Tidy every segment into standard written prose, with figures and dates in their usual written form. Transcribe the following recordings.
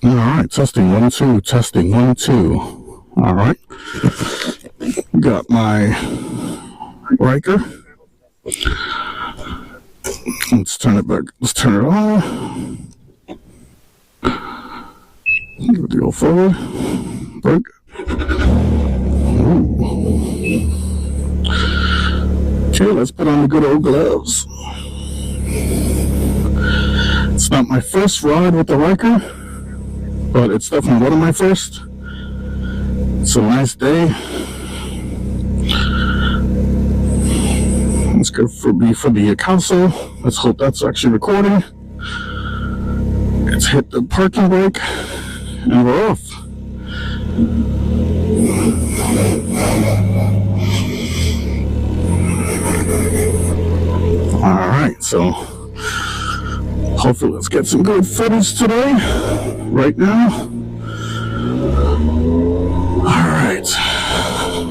All right, testing 1 2, testing 1 2. All right, got my Ryker. Let's turn it back. Let's turn it on. Give it the old forward. Break. Ooh. Okay, let's put on the good old gloves. It's not my first ride with the Ryker, but it's definitely one of my first. It's a nice day. It's good for the console. Let's hope that's actually recording. Let's hit the parking brake, and we're off. All right, so hopefully let's get some good footage today, right now. All right,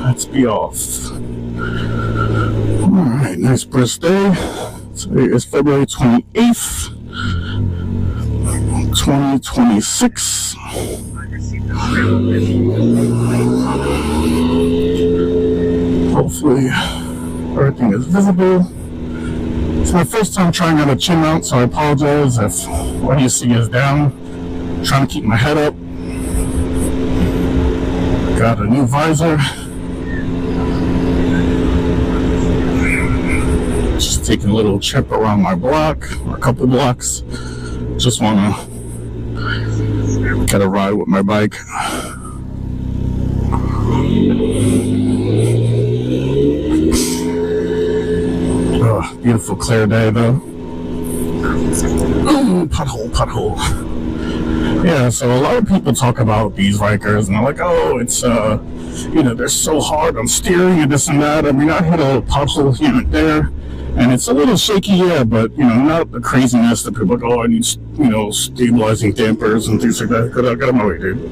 let's be off. All right, nice brisk day. Today is February 28th, 2026. Hopefully everything is visible. It's my first time trying out a chin mount, so I apologize if what you see is down. I'm trying to keep my head up. Got a new visor. Just taking a little trip around my block, or a couple blocks. Just want to get a ride with my bike. Oh, beautiful clear day though. Ooh, pothole. Yeah, so a lot of people talk about these Rykers and they're like, oh, it's they're so hard on steering and this and that. I mean, I hit a pothole here and there, and it's a little shaky, yeah, but not the craziness that people go, oh, I need stabilizing dampers and things like that. Get out of my way, dude.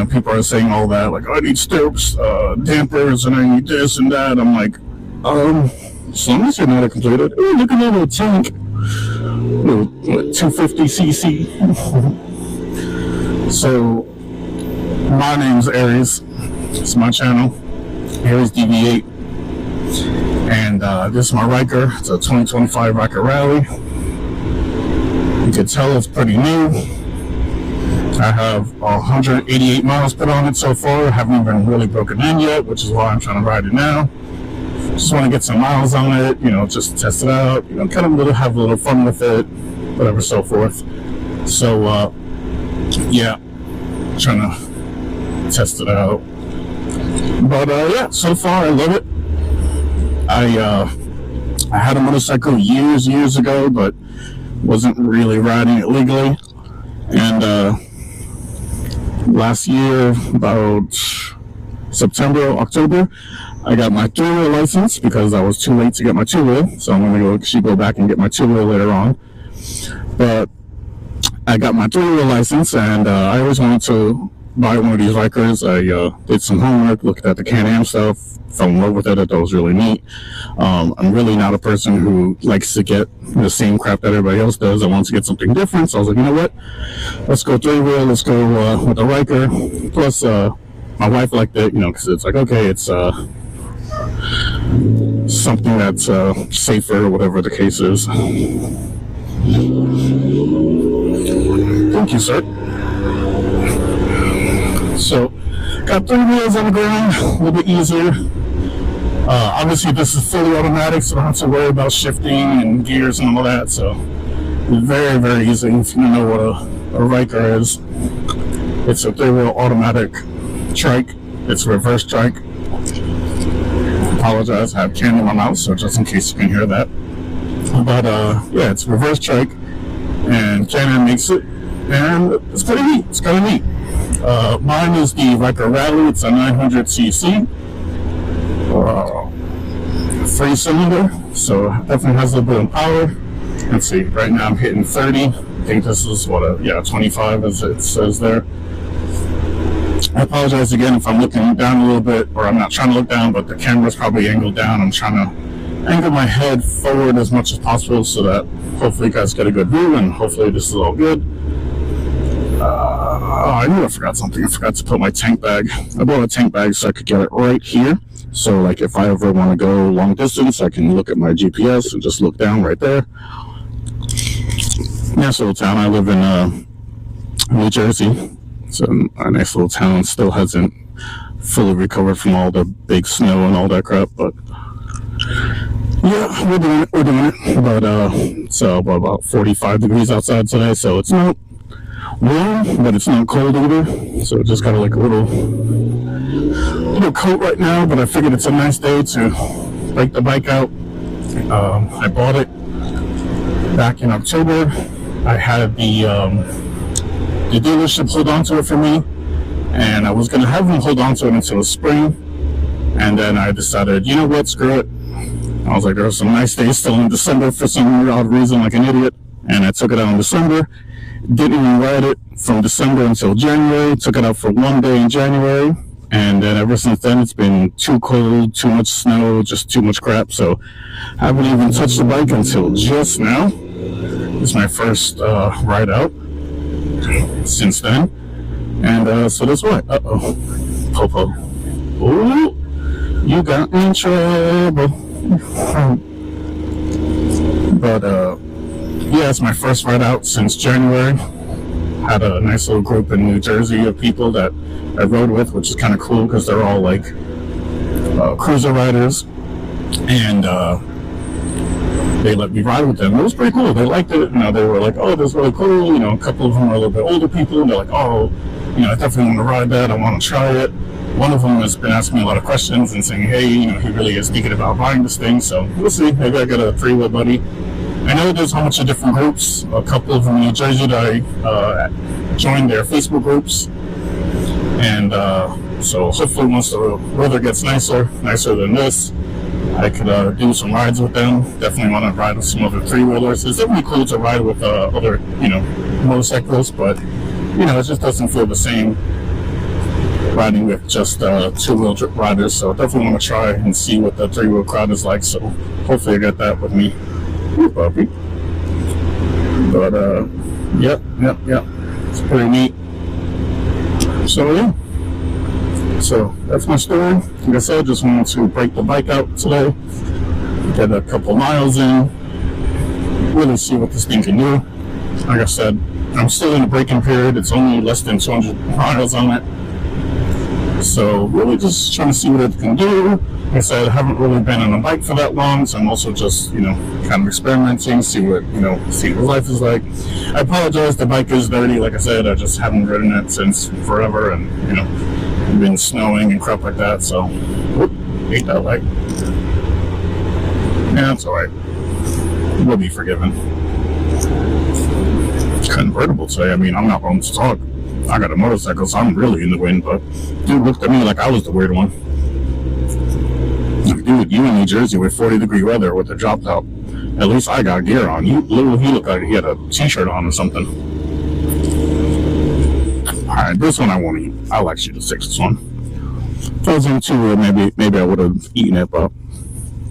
People are saying all that, like, oh, I need stirrups, dampers, and I need this and that. I'm like, as long as you're not completed. Oh, look at that little tank. Little 250cc. So, my name's Aries. It's my channel. Aries DV8. And this is my Ryker. It's a 2025 Ryker Rally. You can tell it's pretty new. I have 188 miles put on it so far. I haven't even really broken in yet, which is why I'm trying to ride it now. Just want to get some miles on it, just test it out, kind of have a little fun with it, whatever, so forth. So, yeah, trying to test it out. But, yeah, so far I love it. I had a motorcycle years ago, but wasn't really riding it legally. And, last year, about October, I got my 3-wheel license because I was too late to get my 2-wheel. So I'm going to go back and get my 2-wheel later on. But I got my 3-wheel license, and I always wanted to buy one of these Rykers. I did some homework, looked at the Can-Am stuff, fell in love with it. I thought it was really neat. I'm really not a person who likes to get the same crap that everybody else does. I want to get something different. So I was like, you know what? Let's go 3-wheel. Let's go with the Ryker. Plus, my wife liked it, because it's like, okay, it's something that's safer, whatever the case is. Thank you, sir. So, got 3 wheels on the ground, a little bit easier. Obviously, this is fully automatic, so I don't have to worry about shifting and gears and all that. So, very, very easy. If you know what a Ryker is, it's a 3-wheel automatic trike. It's reverse trike. Apologize, I have candy in my mouth, so just in case you can hear that. But yeah, it's reverse trike, and Can-Am makes it, and it's pretty neat. It's kind of neat. Mine is the Ryker Rally. It's a 900cc, 3-cylinder, so it definitely has a little bit of power. Let's see, right now I'm hitting 30. I think this is 25 as it says there. I apologize again if I'm looking down a little bit, or I'm not trying to look down, but the camera's probably angled down. I'm trying to angle my head forward as much as possible so that hopefully you guys get a good view, and hopefully this is all good. I knew I forgot something. I forgot to put my tank bag. I bought a tank bag so I could get it right here. So, like, if I ever want to go long distance, I can look at my GPS and just look down right there. Nice little town. I live in New Jersey. It's a nice little town. Still hasn't fully recovered from all the big snow and all that crap, but yeah, we're doing it. But it's about 45 degrees outside today, so it's not warm, but it's not cold either. So just got like a little coat right now, but I figured it's a nice day to break the bike out. I bought it back in October. I had the dealership hold on to it for me, and I was going to have them hold on to it until the spring, and then I decided, you know what, screw it. I was like, there are some nice days still in December for some odd reason, like an idiot, and I took it out in December. Didn't even ride it from December until January. Took it out for one day in January, and then ever since then it's been too cold, too much snow, just too much crap, so I haven't even touched the bike until just now. It's my first ride out since then, and so that's why. Popo. Ooh, you got me in trouble. But yeah, it's my first ride out since January. Had a nice little group in New Jersey of people that I rode with, which is kind of cool because they're all like cruiser riders, and they let me ride with them. It was pretty cool. They liked it. They were like, "Oh, that's really cool." A couple of them are a little bit older people, and they're like, "Oh, I definitely want to ride that. I want to try it." One of them has been asking me a lot of questions and saying, "Hey, he really is thinking about buying this thing." So we'll see. Maybe I got a three-wheel buddy. I know there's a bunch of different groups. A couple of them in New Jersey that I joined their Facebook groups, and so hopefully once the weather gets nicer than this, I could do some rides with them. Definitely want to ride with some other three-wheelers. It's definitely cool to ride with other, motorcyclists, but it just doesn't feel the same riding with just two-wheel riders. So definitely want to try and see what the three-wheel crowd is like. So hopefully I get that with me. Ooh, puppy. But yep. It's pretty neat. So yeah. So that's my story. Like I said, just wanted to break the bike out today, get a couple miles in, really see what this thing can do. Like I said, I'm still in the braking period. It's only less than 200 miles on it. So really just trying to see what it can do. Like I said, I haven't really been on a bike for that long, so I'm also just, kind of experimenting, see what life is like. I apologize, the bike is dirty. Like I said, I just haven't ridden it since forever, and, it's been snowing and crap like that, so, hate that light. Yeah, it's alright. We'll be forgiven. It's convertible today. I'm not wrong to talk. I got a motorcycle, so I'm really in the wind, but dude looked at me like I was the weird one. Like, dude, you in New Jersey with 40-degree weather with a drop top. At least I got gear on. He looked like he had a t-shirt on or something. Alright, this one I won't eat. I'll actually just take this one. If I was in two-wheel, maybe I would have eaten it, but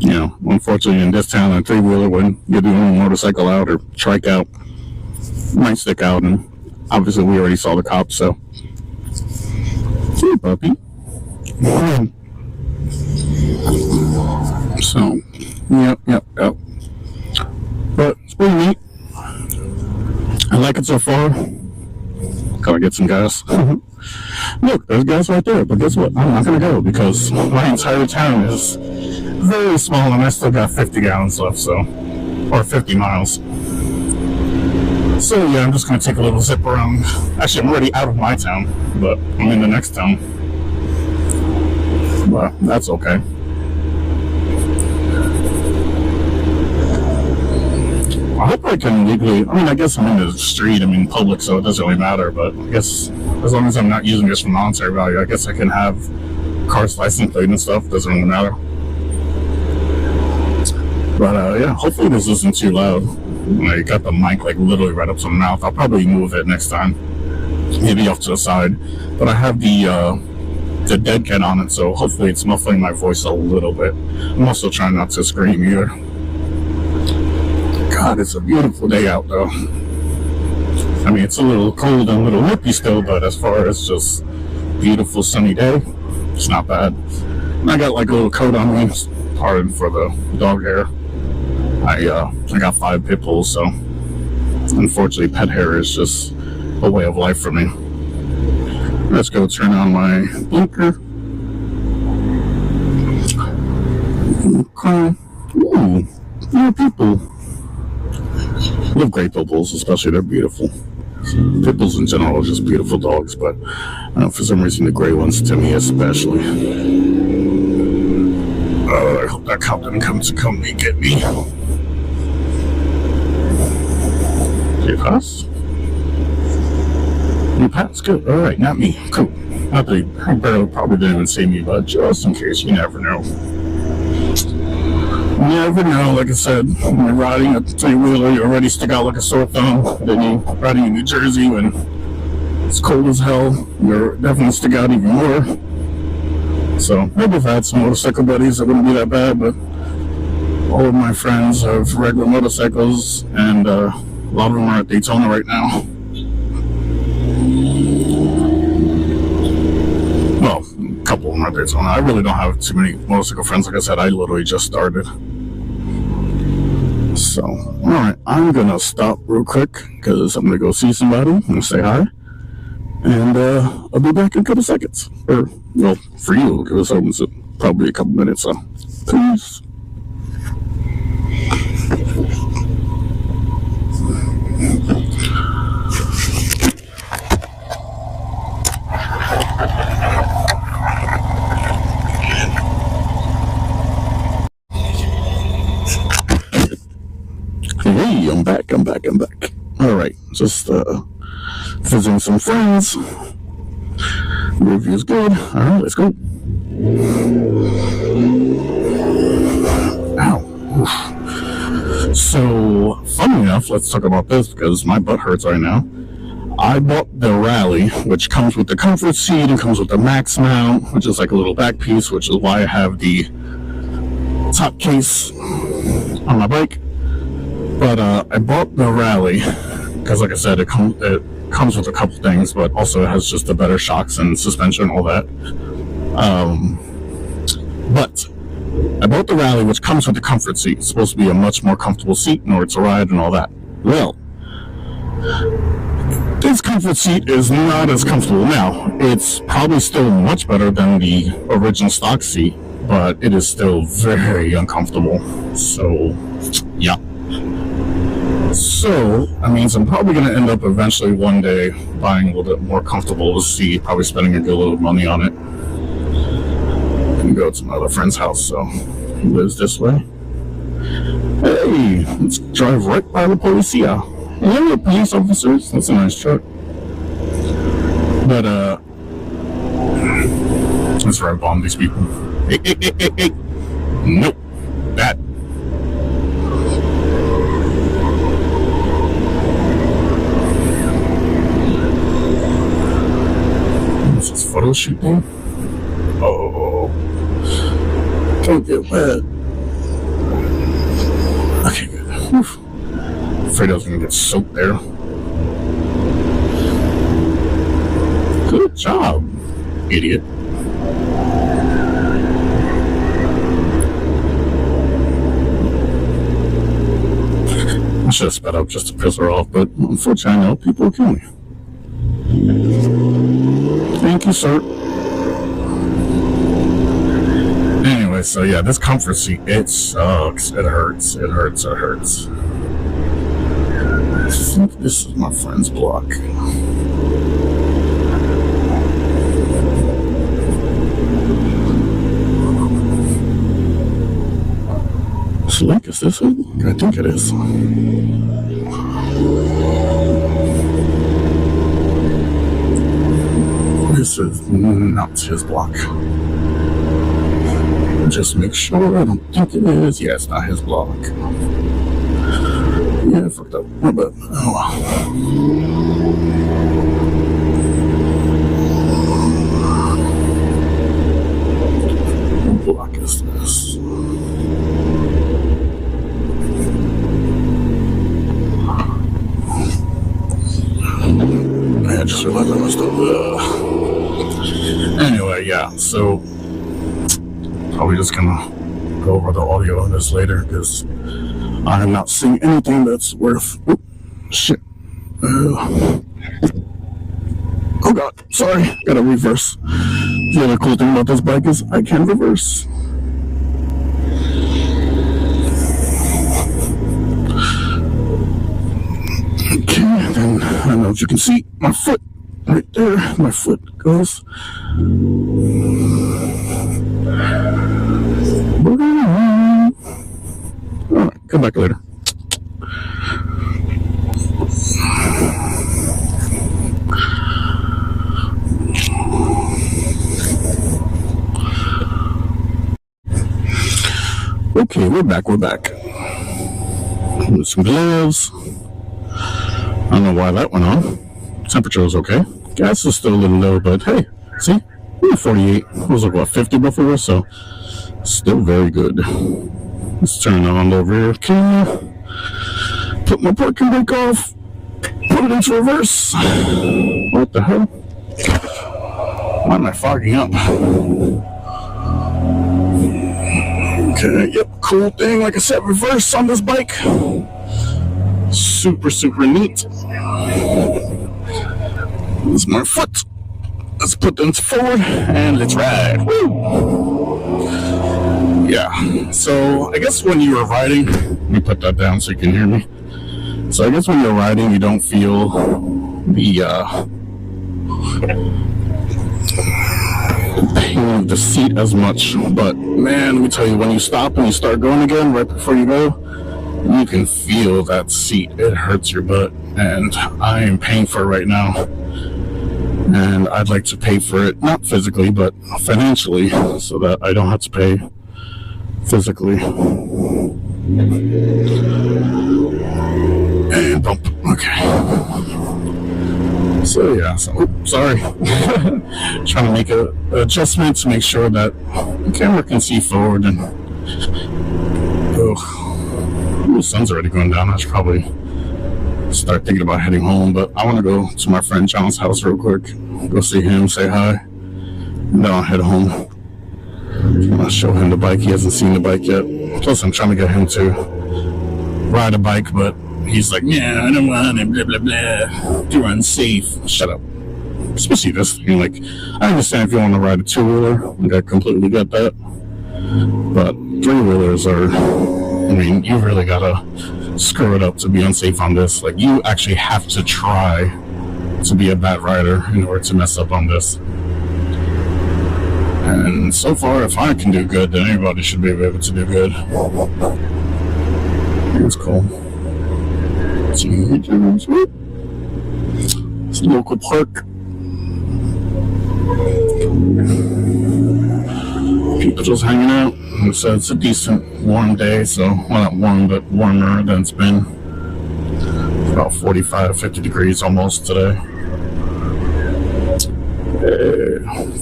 unfortunately in this town, a three-wheeler, when you're doing a motorcycle out or trike out, might stick out, and obviously we already saw the cops, so. Hey, puppy. So, yep. But it's pretty neat. I like it so far. Gotta get some gas. Look, there's gas right there, but guess what? I'm not gonna go because my entire town is very small and I still got 50 gallons left, so, or 50 miles. So yeah, I'm just gonna take a little zip around. Actually, I'm already out of my town, but I'm in the next town. But that's okay. I hope I can legally, I guess I'm in the street, I'm in public, so it doesn't really matter, but I guess as long as I'm not using this for monetary value, I guess I can have cars license plate and stuff, doesn't really matter. But yeah, hopefully this isn't too loud. I got the mic like literally right up to my mouth. I'll probably move it next time, maybe off to the side, but I have the dead cat on it, so hopefully it's muffling my voice a little bit. I'm also trying not to scream either. God, it's a beautiful day out though. I mean, it's a little cold and a little nippy still, but as far as just beautiful sunny day, it's not bad. And I got like a little coat on me, pardon for the dog hair. I got 5 pit bulls, so unfortunately pet hair is just a way of life for me. Let's go turn on my blinker. Okay. Ooh, more people. Love great pit bulls, especially they're beautiful. Pit bulls in general are just beautiful dogs, but I don't know, for some reason the gray ones to me especially. I hope that cop didn't come and get me. Did you pass? You passed? Good. Alright, not me. Cool. Not that he probably didn't even see me, but just in case, you never know. You never know, like I said, when you're riding a three-wheeler, you already stick out like a sore thumb. Then you're riding in New Jersey when it's cold as hell, you're definitely stick out even more. So, maybe if I had some motorcycle buddies, it wouldn't be that bad, but all of my friends have regular motorcycles, and a lot of them are at Daytona right now. Well, a couple of them are at Daytona. I really don't have too many motorcycle friends. Like I said, I literally just started. So, alright, I'm gonna stop real quick because I'm gonna go see somebody. I'm gonna say hi. And I'll be back in a couple seconds. Or, well, for you, because it's probably a couple minutes. So, peace. Hey, I'm back. Alright, just visiting some friends. The review's good. Alright, let's go. Ow. Oof. So, funny enough, let's talk about this because my butt hurts right now. I bought the Rally, which comes with the comfort seat and comes with the max mount, which is like a little back piece, which is why I have the top case on my bike. But I bought the Rally because, like I said, it comes with a couple things, but also it has just the better shocks and suspension and all that. But I bought the Rally, which comes with the comfort seat. It's supposed to be a much more comfortable seat in order to ride and all that. Well, this comfort seat is not as comfortable now. It's probably still much better than the original stock seat, but it is still very uncomfortable. So, yeah. So, that means I'm probably going to end up eventually one day buying a little bit more comfortable seat, probably spending a good little money on it. And go to my other friend's house, so he lives this way. Hey, let's drive right by the policia. Hello, police officers. That's a nice truck. But, let's drive bomb these people. Hey. Nope. That. What's this photo shoot thing? Oh. Don't get wet. Okay, good. Whew. Afraid I was gonna get soaked there. Good job, idiot. I should have sped up just to piss her off, but unfortunately I know people will kill me. Thank you, sir. Anyway, so yeah, this comfort seat, it sucks. It hurts. I think this is my friend's block. Lake, is this it? I think it is. This is not his block. Just make sure. I don't think it is. Yeah, it's not his block. Yeah, I fucked up. But oh well. What block is this? I just realized I messed up. Anyway, yeah, so probably just gonna go over the audio of this later because I'm not seeing anything that's worth. Oh, shit. Oh god, sorry, gotta reverse. The other cool thing about this bike is I can reverse. Okay, and then I don't know if you can see my foot right there. My foot goes. Alright, come back later. Okay, we're back. With some gloves. I don't know why that went on. Temperature was okay. Gas is still a little low, but hey, see? We're 48. It was like, what, 50 before? So, still very good. Let's turn on the rear camera. Put my parking brake off. Put it into reverse. What the hell? Why am I fogging up? Okay, yep, cool thing. Like I said, reverse on this bike. Super, super neat. This is my foot. Let's put this forward and let's ride. Woo! Yeah, so I guess when you are riding, let me put that down so you can hear me. So I guess when you're riding, you don't feel the pain of the seat as much. But man, let me tell you, when you stop and you start going again, right before you go, you can feel that seat. It hurts your butt, and I am paying for it right now. And I'd like to pay for it, not physically, but financially, so that I don't have to pay physically. And bump. Okay. So yeah, sorry. Trying to make an adjustment to make sure that the camera can see forward. And the sun's already going down. I should probably start thinking about heading home, but I want to go to my friend John's house real quick, go see him, say hi, and then I'll head home. I'll show him the bike. He hasn't seen the bike yet. Plus, I'm trying to get him to ride a bike, but he's like, yeah, I don't want it, blah, blah, blah. Too unsafe. Shut up. Especially this thing. Like, I understand if you want to ride a two-wheeler. Like, I completely get that. But three-wheelers are, I mean, you really gotta screw it up to be unsafe on this. Like, you actually have to try to be a bad rider in order to mess up on this. And so far, if I can do good, then anybody should be able to do good. It's cool. It's a local park. People just hanging out. So it's a decent warm day, so, well, not warm, but warmer than it's been. It's about 45, 50 degrees almost today.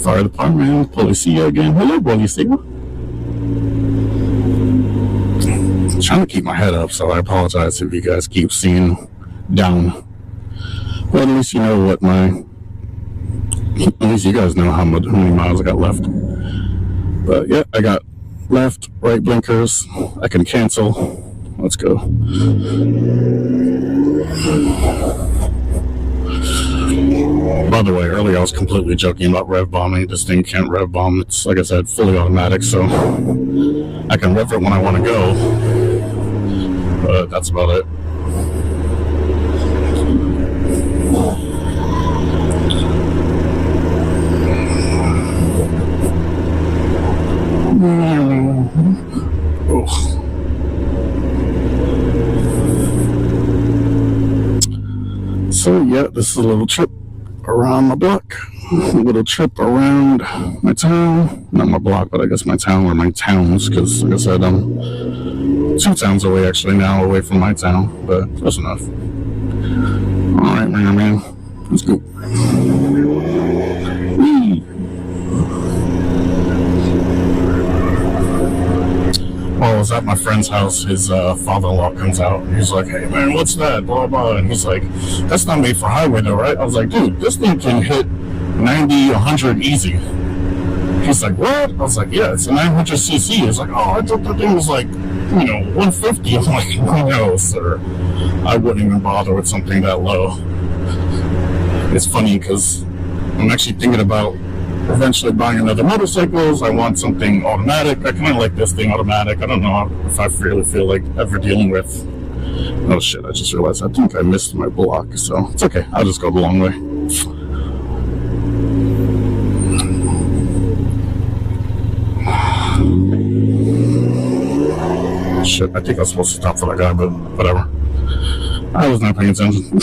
Fire department, policia again. Hello, policia. I'm trying to keep my head up, so I apologize if you guys keep seeing down. But at least you know what at least you guys know how many miles I got left. But yeah, I got left, right blinkers. I can cancel. Let's go. By the way, earlier I was completely joking about rev bombing. This thing can't rev bomb. It's, like I said, fully automatic, so I can rev it when I want to go. But that's about it. So yeah, this is a little trip around my block, a little trip around my town, not my block, but I guess my town or my towns, because like I said, I'm 2 towns away actually now, away from my town, but close enough. Alright, man, let's go. While I was was at my friend's house. His father-in-law comes out. And he's like, "Hey man, what's that?" Blah blah. And he's like, "That's not made for highway though, right?" I was like, "Dude, this thing can hit 90, 100 easy." He's like, "What?" I was like, "Yeah, it's a 900cc." He's like, "Oh, I thought that thing was like, 150. I'm like, "No, sir. I wouldn't even bother with something that low." It's funny because I'm actually thinking about eventually buying another motorcycle. I want something automatic. I kind of like this thing automatic. I don't know if I really feel like ever dealing with... Oh shit, I just realized I think I missed my block, so it's okay. I'll just go the long way. Shit, I think I was supposed to stop for that guy, but whatever. I was not paying attention.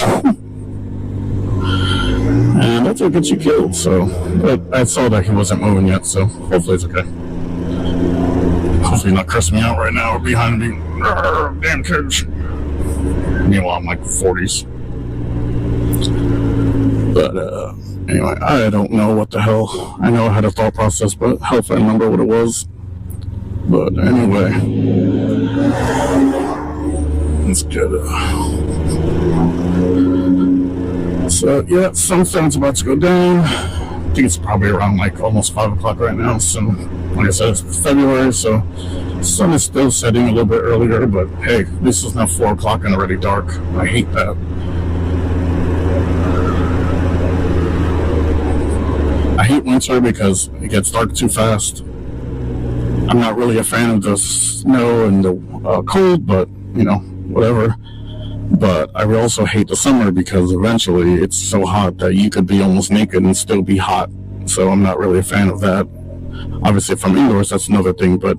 And that's what gets you killed, so... But I saw that he wasn't moving yet, so hopefully it's okay. Hopefully not cursing me out right now or behind me. Damn kids. Meanwhile, I'm like 40s. But, anyway, I don't know what the hell. I know I had a thought process, but hell if I remember what it was. But anyway, let's get it. So yeah, sun's about to go down. I think it's probably around like almost 5 o'clock right now. So like I said, it's February, so sun is still setting a little bit earlier. But hey, this is now 4 o'clock and already dark. I hate that. I hate winter because it gets dark too fast. I'm not really a fan of the snow and the cold, but, whatever. But I also hate the summer because eventually it's so hot that you could be almost naked and still be hot. So I'm not really a fan of that. Obviously, if I'm indoors, that's another thing. But,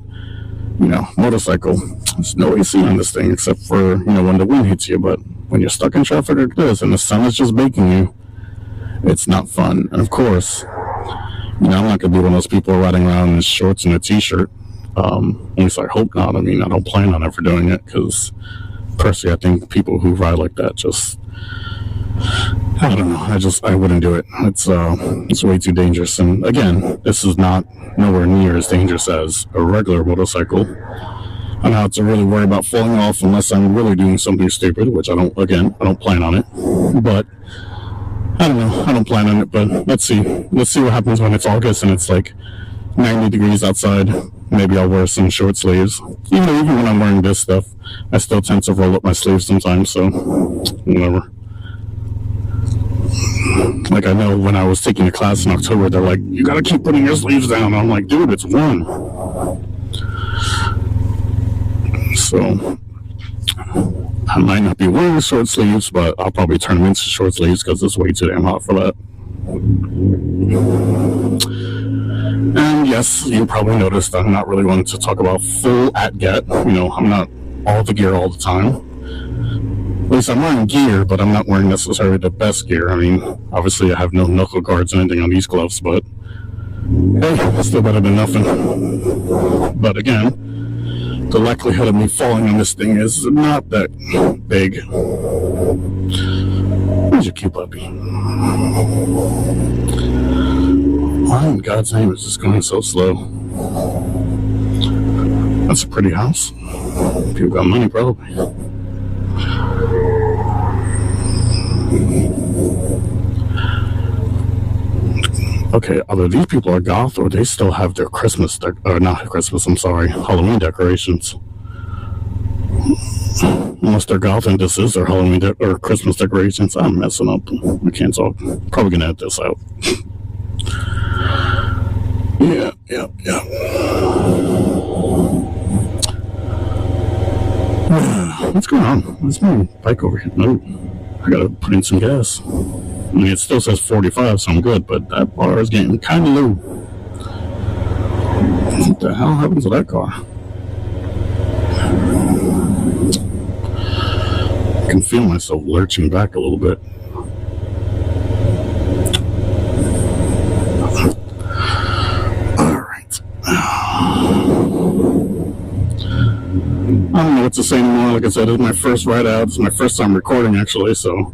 motorcycle, there's no AC on this thing except for, when the wind hits you. But when you're stuck in traffic like this and the sun is just baking you, it's not fun. And of course... I'm not going to be one of those people riding around in shorts and a t-shirt. At least I hope not. I mean, I don't plan on ever doing it because, personally, I think people who ride like that just... I don't know. I wouldn't do it. It's way too dangerous. And again, this is nowhere near as dangerous as a regular motorcycle. I don't have to really worry about falling off unless I'm really doing something stupid, which I don't plan on it. But... I don't know. I don't plan on it, but let's see. Let's see what happens when it's August and it's like 90 degrees outside. Maybe I'll wear some short sleeves. Even when I'm wearing this stuff, I still tend to roll up my sleeves sometimes, so whatever. Like, I know when I was taking a class in October, they're like, "You gotta keep putting your sleeves down." I'm like, dude, it's warm. So... I might not be wearing short sleeves, but I'll probably turn them into short sleeves because it's way too damn hot for that. And yes, you probably noticed I'm not really wanting to talk about full at-get. I'm not all the gear all the time. At least I'm wearing gear, but I'm not wearing necessarily the best gear. I mean, obviously I have no knuckle guards or anything on these gloves, but hey, it's still better than nothing. But again, the likelihood of me falling on this thing is not that big. Where's your cute puppy? Why in God's name is this going so slow? That's a pretty house. People got money, probably. Okay, either these people are goth or they still have their Halloween decorations. Unless they're goth and this is their Halloween or Christmas decorations. I'm messing up. I can't talk. Probably gonna edit this out. Yeah. What's going on? What's my bike over here? No, I gotta put in some gas. I mean, it still says 45, so I'm good, but that bar is getting kind of low. What the hell happened to that car? I can feel myself lurching back a little bit. Alright. I don't know what to say anymore. Like I said, it's my first ride out. It's my first time recording, actually, so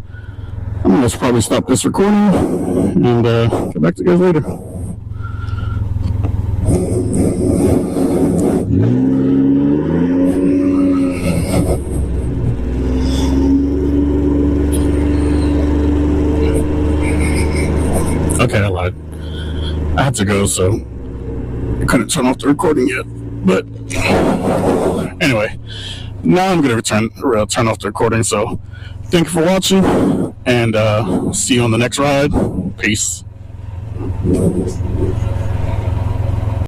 I'm going to probably stop this recording and get back to you guys later. I had to go, so I couldn't turn off the recording yet. But anyway, now I'm going to turn off the recording. So thank you for watching, and see you on the next ride. Peace.